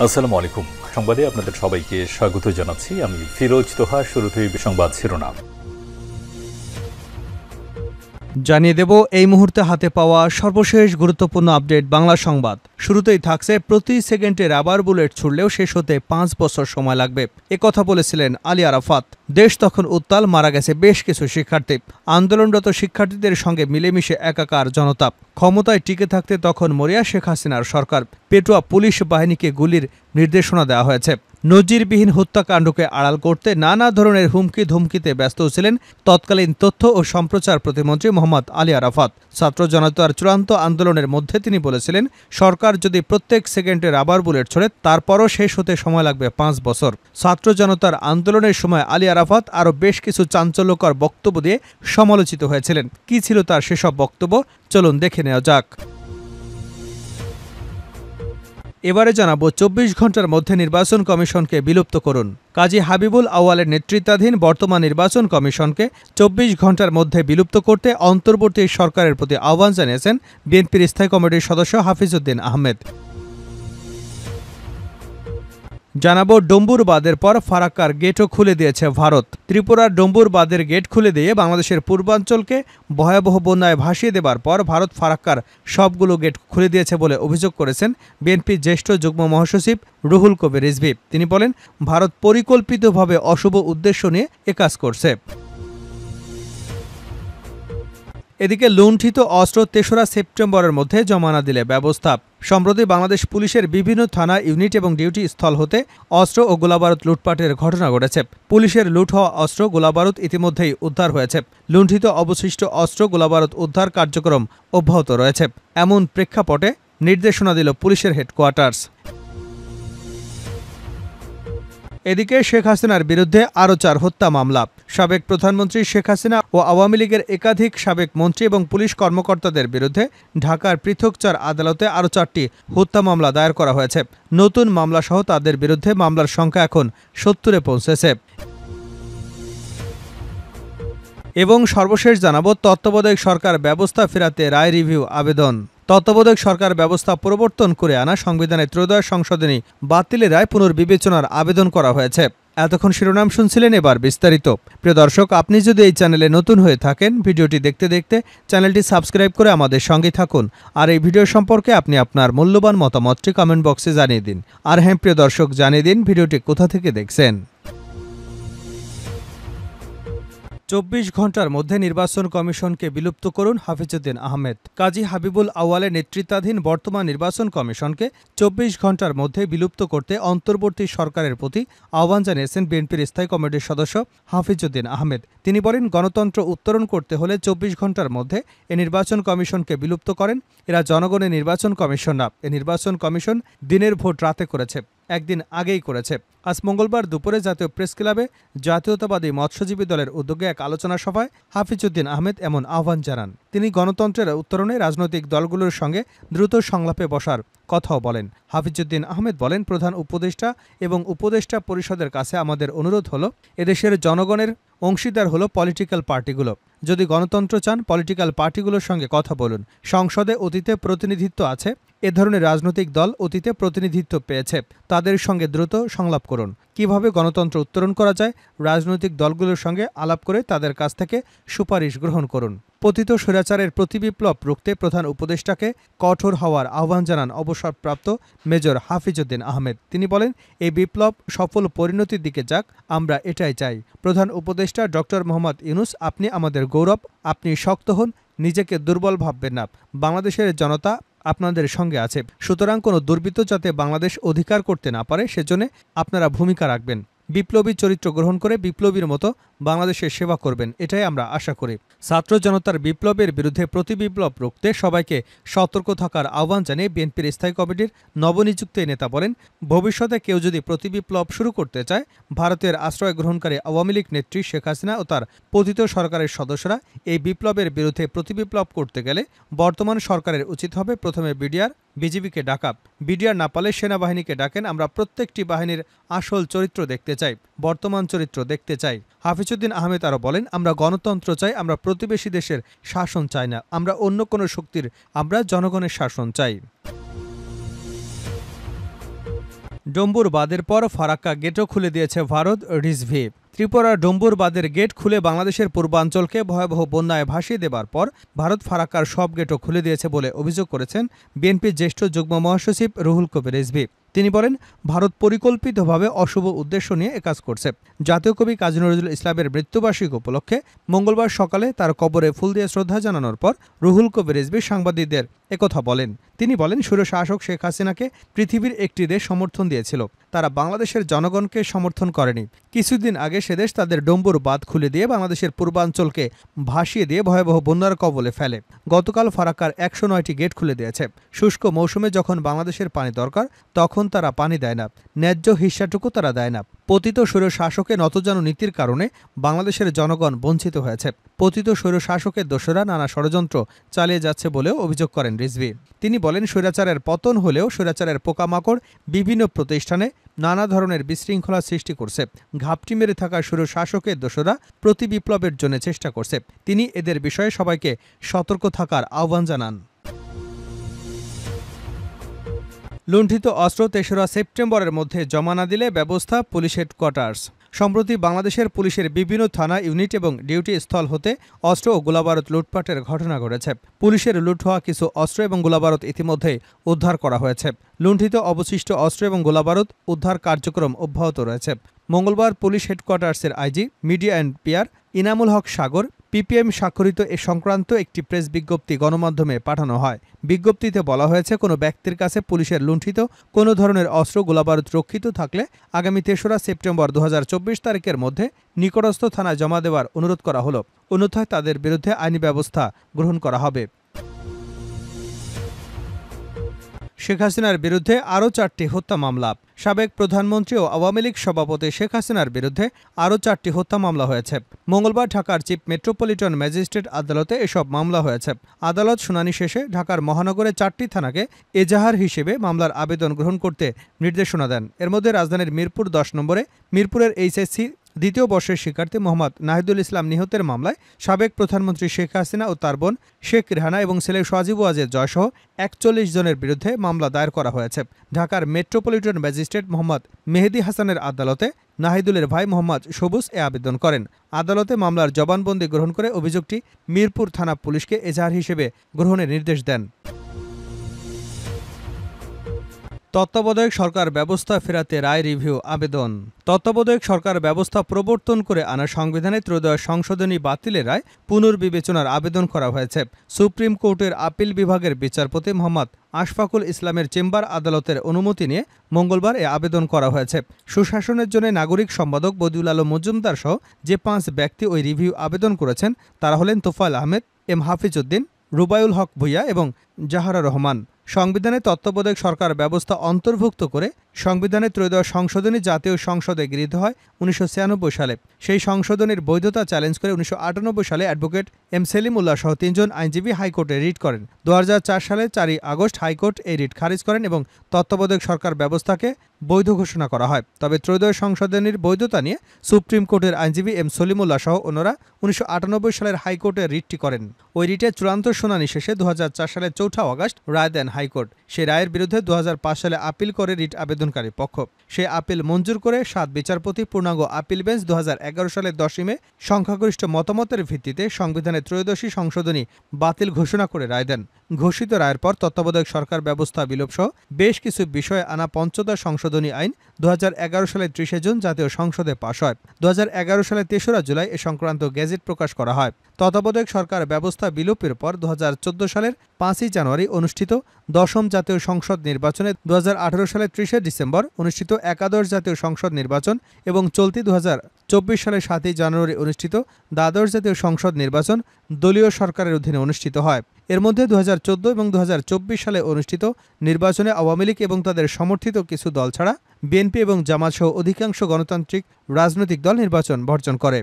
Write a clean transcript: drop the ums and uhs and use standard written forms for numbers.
আসসালামু আলাইকুম। সংবাদে আপনাদের সবাইকে স্বাগত জানাচ্ছি। আমি ফিরোজ তোহা। শুরুতেই সংবাদ শিরোনাম জানিয়ে দেব এই মুহূর্তে হাতে পাওয়া সর্বশেষ গুরুত্বপূর্ণ আপডেট বাংলা সংবাদ। শুরুতেই থাকছে প্রতি সেকেন্ডে রাবার বুলেট ছুড়লেও শেষ হতে ৫ বছর সময় লাগবে। একথা বলেছিলেন আলী আরাফাত। দেশ তখন উত্তাল, মারা গেছে বেশ কিছু শিক্ষার্থী। আন্দোলনরত শিক্ষার্থীদের সঙ্গে মিলেমিশে একাকার জনতা। ক্ষমতায় টিকে থাকতে তখন মরিয়া শেখ হাসিনার সরকার। পেটুয়া পুলিশ বাহিনীকে গুলির নির্দেশনা দেওয়া হয়েছে। নজিরবিহীন হত্যাকাণ্ডকে আড়াল করতে নানা ধরনের হুমকি ধুমকিতে ব্যস্ত ছিলেন তৎকালীন তথ্য ও সম্প্রচার প্রতিমন্ত্রী মোহাম্মদ আলী আরাফাত। ছাত্র জনতার চূড়ান্ত আন্দোলনের মধ্যে তিনি বলেছিলেন, সরকার যদি প্রত্যেক সেকেন্ডে রাবার বুলেট ছোড়ে তারপরও শেষ হতে সময় লাগবে ৫ বছর। ছাত্র জনতার আন্দোলনের সময় আলী আরাফাত আরও বেশ কিছু চাঞ্চল্যকর বক্তব্য দিয়ে সমালোচিত হয়েছিলেন। কি ছিল তার সেসব বক্তব্য, চলুন দেখে নেওয়া যাক। এবারে জানাবো ২৪ ঘন্টার মধ্যে নির্বাচন কমিশনকে বিলুপ্ত করুন। কাজী হাবিবুল আউয়ালের নেতৃত্বাধীন বর্তমান নির্বাচন কমিশনকে ২৪ ঘন্টার মধ্যে বিলুপ্ত করতে অন্তর্বর্তী সরকারের প্রতি আহ্বান জানিয়েছেন বিএনপির স্থায়ী কমিটির সদস্য হাফিজউদ্দিন আহমেদ। জানাবো ডম্বুর বাঁধের পর ফারাক্কার গেটও খুলে দিয়েছে ভারত। ত্রিপুরার ডম্বুর বাঁধের গেট খুলে দিয়ে বাংলাদেশের পূর্বাঞ্চলকে ভয়াবহ বন্যায় ভাসিয়ে দেবার পর ভারত ফারাক্কার সবগুলো গেট খুলে দিয়েছে বলে অভিযোগ করেছেন বিএনপির জ্যেষ্ঠ যুগ্ম মহাসচিব রুহুল কবির রিজভী। তিনি বলেন, ভারত পরিকল্পিতভাবে অশুভ উদ্দেশ্য নিয়ে একাজ করছে। এদিকে লুণ্ঠিত অস্ত্র ৩রা সেপ্টেম্বরের মধ্যে জমা না দিলে ব্যবস্থা। সম্প্রতি বাংলাদেশ পুলিশের বিভিন্ন থানা, ইউনিট এবং ডিউটি স্থল হতে অস্ত্র ও গোলাবারুদ লুটপাটের ঘটনা ঘটেছে। পুলিশের লুট হওয়া অস্ত্র গোলাবারুদ ইতিমধ্যেই উদ্ধার হয়েছে। লুণ্ঠিত অবশিষ্ট অস্ত্র গোলাবারুদ উদ্ধার কার্যক্রম অব্যাহত রয়েছে। এমন প্রেক্ষাপটে নির্দেশনা দিল পুলিশের হেডকোয়ার্টার্স। এদিকে শেখ হাসিনার বিরুদ্ধে আরও ৪ হত্যা মামলা। সাবেক প্রধানমন্ত্রী শেখ হাসিনা ও আওয়ামী লীগের একাধিক সাবেক মন্ত্রী এবং পুলিশ কর্মকর্তাদের বিরুদ্ধে ঢাকার পৃথক ৪ আদালতে আরও ৪টি হত্যা মামলা দায়ের করা হয়েছে। নতুন মামলাসহ তাদের বিরুদ্ধে মামলার সংখ্যা এখন ৭০-এ পৌঁছেছে। এবং সর্বশেষ জানাবো তত্ত্বাবধায়ক সরকার ব্যবস্থা ফেরাতে রায় রিভিউ আবেদন। তত্ত্বাবধায়ক সরকার ব্যবস্থা প্রবর্তন করে আনা সংবিধানের ত্রয়োদশ সংশোধনী বাতিলের রায় পুনর্বিবেচনার আবেদন করা হয়েছে। এতক্ষণ শিরোনাম শুনছিলেন, এবার বিস্তারিত। প্রিয় দর্শক, আপনি যদি এই চ্যানেলে নতুন হয়ে থাকেন, ভিডিওটি দেখতে দেখতে চ্যানেলটি সাবস্ক্রাইব করে আমাদের সঙ্গে থাকুন। আর এই ভিডিও সম্পর্কে আপনি আপনার মূল্যবান মতামতটি কমেন্ট বক্সে জানিয়ে দিন। আর হ্যাঁ প্রিয় দর্শক, জানিয়ে দিন ভিডিওটি কোথা থেকে দেখছেন। ২৪ ঘন্টার মধ্যে নির্বাচন কমিশনকে বিলুপ্ত করুন হাফিজউদ্দিন আহমেদ। কাজী হাবিবুল আউয়ালের নেতৃত্বাধীন বর্তমান নির্বাচন কমিশনকে ২৪ ঘন্টার মধ্যে বিলুপ্ত করতে অন্তর্বর্তী সরকারের প্রতি আহ্বান জানিয়েছেন বিএনপির স্থায়ী কমিটির সদস্য হাফিজউদ্দিন আহমেদ। তিনি বলেন, গণতন্ত্র উত্তরণ করতে হলে ২৪ ঘন্টার মধ্যে এ নির্বাচন কমিশনকে বিলুপ্ত করেন। এরা জনগণের নির্বাচন কমিশন না। এ নির্বাচন কমিশন দিনের ভোট রাতে করেছে, একদিন আগেই করেছে। আজ মঙ্গলবার দুপুরে জাতীয় প্রেস ক্লাবে জাতীয়তাবাদী মৎস্যজীবী দলের উদ্যোগে এক আলোচনা সভায় হাফিজউদ্দিন আহমেদ এমন আহ্বান জানান। তিনি গণতন্ত্রের উত্তরণে রাজনৈতিক দলগুলোর সঙ্গে দ্রুত সংলাপে বসার কথাও বলেন। হাফিজউদ্দিন আহমেদ বলেন, প্রধান উপদেষ্টা এবং উপদেষ্টা পরিষদের কাছে আমাদের অনুরোধ হলো, এদেশের জনগণের অংশীদার হলো পলিটিক্যাল পার্টিগুলো। যদি গণতন্ত্র চান, পলিটিক্যাল পার্টিগুলোর সঙ্গে কথা বলুন। সংসদে অতীতে প্রতিনিধিত্ব আছে, এ ধরনের রাজনৈতিক দল অতীতে প্রতিনিধিত্ব পেয়েছে, তাদের সঙ্গে দ্রুত সংলাপ করুন। কিভাবে গণতন্ত্র উত্তরণ করা যায়, রাজনৈতিক দলগুলোর সঙ্গে আলাপ করে তাদের কাছ থেকে সুপারিশ গ্রহণ করুন। পতিত স্বৈরাচারের প্রতিবিপ্লব রুখতে প্রধান উপদেষ্টাকে কঠোর হওয়ার আহ্বান জানান অবসরপ্রাপ্ত মেজর হাফিজউদ্দিন আহমেদ। তিনি বলেন, এই বিপ্লব সফল পরিণতির দিকে যাক, আমরা এটাই চাই। প্রধান উপদেষ্টা ডক্টর মোহাম্মদ ইউনূস, আপনি আমাদের গৌরব, আপনি শক্ত হন, নিজেকে দুর্বল ভাববেন না। বাংলাদেশের জনতা আপনাদের সঙ্গে আছে। সুতরাং কোনো দুর্বৃত্ত যাতে বাংলাদেশ অধিকার করতে না পারে, সেজন্য আপনারা ভূমিকা রাখবেন। বিপ্লবী চরিত্র গ্রহণ করে বিপ্লবীর মতো বাংলাদেশের সেবা করবেন, এটাই আমরা আশা করি। ছাত্র জনতার বিপ্লবের বিরুদ্ধে প্রতিবিপ্লব রুখতে সবাইকে সতর্ক থাকার আহ্বান জানিয়ে বিএনপির স্থায়ী কমিটির নবনিযুক্ত নেতা বলেন, ভবিষ্যতে কেউ যদি প্রতিবিপ্লব শুরু করতে চায়, ভারতের আশ্রয় গ্রহণকারী আওয়ামী লীগ নেত্রী শেখ হাসিনা ও তার পতিত সরকারের সদস্যরা এই বিপ্লবের বিরুদ্ধে প্রতিবিপ্লব করতে গেলে বর্তমান সরকারের উচিত হবে প্রথমে বিজিবিকে ডাকা। বিডিআর না পালে সেনাবাহিনীকে ডাকেন। আমরা প্রত্যেকটি বাহিনীর আসল চরিত্র দেখতে চাই, বর্তমান চরিত্র দেখতে চাই। হাফিজউদ্দিন আহমেদ আরও বলেন, আমরা গণতন্ত্র চাই, আমরা প্রতিবেশী দেশের শাসন চাই না, আমরা অন্য কোনো শক্তির, আমরা জনগণের শাসন চাই। ডম্বুর বাঁধের পর ফারাক্কা গেটও খুলে দিয়েছে ভারত, রিজভি। ত্রিপুরার ডম্বুর বাঁধের গেট খুলে বাংলাদেশের পূর্বাঞ্চলকে ভয়াবহ বন্যায় ভাসিয়ে দেবার পর ভারত ফারাক্কার সব গেটও খুলে দিয়েছে বলে অভিযোগ করেছেন বিএনপির জ্যেষ্ঠ যুগ্ম মহাসচিব রুহুল কবির রিজভি। তিনি বলেন, ভারত পরিকল্পিতভাবে অশুভ উদ্দেশ্য নিয়ে একাজ করছে। জাতীয় কবি কাজী নজরুল ইসলামের মৃত্যুবার্ষিকী উপলক্ষে মঙ্গলবার সকালে তার কবরে ফুল দিয়ে শ্রদ্ধা জানানোর পর রুহুল কবির রিজভি সাংবাদিকদের একথা বলেন। তিনি বলেন, স্বৈরশাসক শেখ হাসিনাকে পৃথিবীর একটি দেশ সমর্থন দিয়েছিল, তারা বাংলাদেশের জনগণকে সমর্থন করেনি। কিছুদিন আগে সে দেশ তাদের ডম্বুর বাঁধ খুলে দিয়ে বাংলাদেশের পূর্বাঞ্চলকে ভাসিয়ে দিয়ে ভয়াবহ বন্যার কবলে ফেলে। গতকাল ফারাক্কার ১০৯টি গেট খুলে দিয়েছে। শুষ্ক মৌসুমে যখন বাংলাদেশের পানি দরকার তখন তারা পানি দেয় না, ন্যায্য হিস্যাটুকু তারা দেয় না। পতিত স্বৈরশাসকের নতজানু নীতির কারণে বাংলাদেশের জনগণ বঞ্চিত হয়েছে। পতিত স্বৈরশাসকের দোসরা নানা ষড়যন্ত্র চালিয়ে যাচ্ছে বলেও অভিযোগ করেন রিজভি। তিনি বলেন, স্বৈরাচারের পতন হলেও স্বৈরাচারের পোকামাকড় বিভিন্ন প্রতিষ্ঠানে নানা ধরনের বিশৃঙ্খলা সৃষ্টি করছে। ঘাপটি মেরে থাকা স্বৈরশাসকের দোসরা প্রতি বিপ্লবের জন্য চেষ্টা করছে। তিনি এদের বিষয়ে সবাইকে সতর্ক থাকার আহ্বান জানান। লুণ্ঠিত অস্ত্র ৩রা সেপ্টেম্বরের মধ্যে জমা না দিলে ব্যবস্থা, পুলিশ হেডকোয়ার্টার্স। সম্প্রতি বাংলাদেশের পুলিশের বিভিন্ন থানা, ইউনিট এবং ডিউটি স্থল হতে অস্ত্র ও গোলাবারুদ লুটপাটের ঘটনা ঘটেছে। পুলিশের লুট হওয়া কিছু অস্ত্র এবং গোলাবারুদ ইতিমধ্যেই উদ্ধার করা হয়েছে। লুণ্ঠিত অবশিষ্ট অস্ত্র এবং গোলাবারুদ উদ্ধার কার্যক্রম অব্যাহত রয়েছে। মঙ্গলবার পুলিশ হেডকোয়ার্টার্সের IG, media and PR Inamul Haque Sagar PPM স্বাক্ষরিত এ সংক্রান্ত একটি প্রেস বিজ্ঞপ্তি গণমাধ্যমে পাঠানো হয়। বিজ্ঞপ্তিতে বলা হয়েছে, কোনো ব্যক্তির কাছে পুলিশের লুণ্ঠিত কোনো ধরনের অস্ত্র গোলাবারুদ রক্ষিত থাকলে আগামী ৩রা সেপ্টেম্বর ২০২৪ তারিখের মধ্যে নিকটস্থ থানায় জমা দেওয়ার অনুরোধ করা হলো। অন্যথায় তাদের বিরুদ্ধে আইনি ব্যবস্থা গ্রহণ করা হবে। শেখ হাসিনার বিরুদ্ধে আরও ৪টি হত্যা মামলা। সাবেক প্রধানমন্ত্রী ও আওয়ামী লীগ সভাপতি শেখ হাসিনার বিরুদ্ধে আরও ৪টি হত্যা মামলা হয়েছে। মঙ্গলবার ঢাকার চিফ মেট্রোপলিটন ম্যাজিস্ট্রেট আদালতে এসব মামলা হয়েছে। আদালত শুনানি শেষে ঢাকার মহানগরের 4টি থানাকে এজাহার হিসেবে মামলার আবেদন গ্রহণ করতে নির্দেশনা দেন। এর মধ্যে রাজধানীর মিরপুর ১০ নম্বরে মিরপুরের এইচএসসি দ্বিতীয় বর্ষের শিক্ষার্থী মোহাম্মদ নাহিদুল ইসলাম নিহতের মামলায় সাবেক প্রধানমন্ত্রী শেখ হাসিনা ও তার বোন শেখ রেহানা এবং ছেলে সজীব ওয়াজেদ জয়সহ ৪১ জনের বিরুদ্ধে মামলা দায়ের করা হয়েছে। ঢাকার মেট্রোপলিটন ম্যাজিস্ট্রেট মোহাম্মদ মেহেদী হাসানের আদালতে নাহিদুলের ভাই মোহাম্মদ সবুজ এ আবেদন করেন। আদালতে মামলার জবানবন্দি গ্রহণ করে অভিযোগটি মিরপুর থানা পুলিশকে এজাহার হিসেবে গ্রহণের নির্দেশ দেন। তত্ত্বাবধায়ক সরকার ব্যবস্থা ফেরাতে রায় রিভিউ আবেদন। তত্ত্বাবধায়ক সরকার ব্যবস্থা প্রবর্তন করে আনা সংবিধানে ত্রয়োদশ সংশোধনী বাতিলের রায় পুনর্বিবেচনার আবেদন করা হয়েছে। সুপ্রিম কোর্টের আপিল বিভাগের বিচারপতি মোহাম্মদ আশফাকুল ইসলামের চেম্বার আদালতের অনুমতি নিয়ে মঙ্গলবার এ আবেদন করা হয়েছে। সুশাসনের জন্য নাগরিক সম্পাদক বদিউল আলম মজুমদার সহ যে 5 ব্যক্তি ওই রিভিউ আবেদন করেছেন তারা হলেন তোফায়েল আহমেদ, এম হাফিজ উদ্দিন, রুবায়ুল হক ভুইয়া এবং জাহারা রহমান। সংবিধানে তত্ত্বাবধায়ক সরকার ব্যবস্থা অন্তর্ভুক্ত করে সংবিধানের ত্রয়োদশ সংশোধনী জাতীয় সংসদে গৃহীত হয় ১৯৯৬ সালে। সেই সংশোধনীর বৈধতা চ্যালেঞ্জ করে ১৯৯৮ সালে অ্যাডভোকেট এম সেলিম উল্লাহ সহ 3 জন আইনজীবী হাইকোর্টে রিট করেন। ২০০৪ সালে ৪ আগস্ট হাইকোর্ট এই রিট খারিজ করেন এবং তত্ত্বাবধায়ক সরকার ব্যবস্থাকে বৈধ ঘোষণা করা হয়। তবে ত্রয়োদশ সংশোধনীর বৈধতা নিয়ে সুপ্রিম কোর্টের আইনজীবী এম সলিমুল্লাহ সহ অন্যরা ১৯৯৮ সালের হাইকোর্টে রিটটি করেন। ওই রিটের চূড়ান্ত শুনানি শেষে ২০০৪ সালের ৪ আগস্ট রায় দেন হাইকোর্ট। সেই রায়ের বিরুদ্ধে ২০০৫ সালে আপিল করে রিট আবেদনকারী পক্ষ। সেই আপিল মঞ্জুর করে 7 বিচারপতি পূর্ণাঙ্গ আপিল বেঞ্চ ২০১১ সালের 10 মে সংখ্যাগরিষ্ঠ মতামতের ভিত্তিতে সংবিধানের ত্রয়োদশী সংশোধনী বাতিল ঘোষণা করে রায় দেন। ঘোষিত রায়ের পর তত্ত্বাবধায়ক সরকার ব্যবস্থা বিলোপ সহ বেশ কিছু বিষয়ে আনা পঞ্চদশ সংশোধনী আইন ২০১১ সালের ৩০ জুন জাতীয় সংসদে পাশ হয়। ২০১১ সালের ৩রা জুলাই এ সংক্রান্ত গেজেট প্রকাশ করা হয়। তত্ত্বাবধায়ক সরকার ব্যবস্থা বিলোপের পর ২০১৪ সালের 5 জানুয়ারি অনুষ্ঠিত 10ম জাতীয় সংসদ নির্বাচনে ২০১৮ সালের ৩০ ডিসেম্বর অনুষ্ঠিত একাদশ জাতীয় সংসদ নির্বাচন এবং চলতি ২০২৪ সালের ৭ জানুয়ারি অনুষ্ঠিত দ্বাদশ জাতীয় সংসদ নির্বাচন দলীয় সরকারের অধীনে অনুষ্ঠিত হয়। এর মধ্যে ২০১৪ এবং ২০২৪ সালে অনুষ্ঠিত নির্বাচনে আওয়ামী লীগ এবং তাদের সমর্থিত কিছু দল ছাড়া বিএনপি এবং জামাত সহ অধিকাংশ গণতান্ত্রিক রাজনৈতিক দল নির্বাচন বর্জন করে।